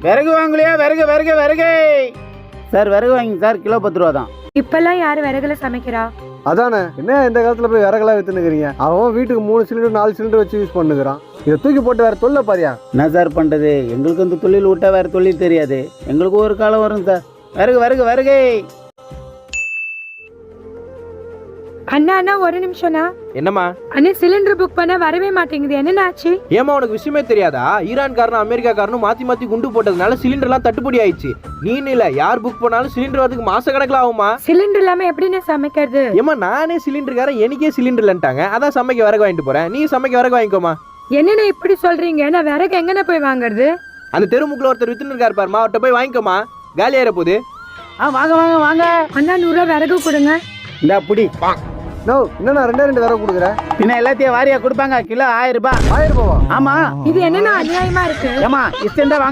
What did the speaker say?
விறகு வாங்கலையா? விறகு விறகு விறகு சார், விறகு வாங்கி சார், கிலோ 10 ரூபா தான். இப்பெல்லாம் யாரு விறகுல சமைக்கிறா? அதானே, என்ன இந்த காலத்துல போய் விறகெல்லாம் வித்துனுக்குறீங்க? அவன் வீட்டுக்கு 3 சிலிண்டர் 4 சிலிண்டர் வச்சு யூஸ் பண்ணுகிறான். இதை தூக்கி போட்டு வேற தொல்லை பாரியா. என்ன சார் பண்றது? எங்களுக்கு இந்த தொழில் விட்டா வேற தொழில் தெரியாது. எங்களுக்கு ஒரு காலம் வரும் சார். விறகு விறகு விறகு. அண்ணா அண்ணா ஒரு நிமிஷம்ண்ணா. என்னம்மா? அண்ணா சிலிண்டர் புக் பண்ண வரவே மாட்டேங்குது, என்னண்ணா ஆச்சு? ஏமா உனக்கு விஷயமே தெரியாதா? ஈரான்காரனும் அமெரிக்காக்காரனும் மாத்தி மாத்தி குண்டு போட்டதுனால சிலிண்டர்லாம் தட்டுப்படி ஆயிடுச்சு. நீன்னு இல்ல, யார் புக் பண்ணாலும் சிலிண்டர் வரதுக்கு மாச கணக்கில் ஆகுமா? சிலிண்டர் இல்லாம எப்படின்னு சமைக்கிறது? ஏமா நானே சிலிண்டருக்காரன், எனக்கே சிலிண்டர் இல்லன்ட்டாங்க. அதான் சமைக்க விறகு வாங்கிட்டு போறேன். நீ சமைக்க விறகு வாங்கிக்கோமா. என்னண்ணா இப்படி சொல்றீங்க? நான் விறகு எங்கண்ணா போய் வாங்குறது? அந்த தெருமுக்குள்ள ஒருத்தர் வித்துன்னு இருக்காரு பாருமா, அவர்கிட்ட போய் வாங்கிக்கோமா. காலி ஆயிர போகுது. வாங்க வாங்க வாங்க. அண்ணா 100 ரூபா விறகு கொடுங்க. இந்த புடி. நோ, என்னண்ணா 2 விறகு கொடுக்குறேன். பின்ன எல்லாத்தையும் வாரியா கொடுப்பாங்க. கிலோ 1000 ரூபாய். 1000 ரூபாவா? ஆமா. இது என்னன்னா அநியாயமா இருக்கு. ஏமா இஷ்டம் வாங்க.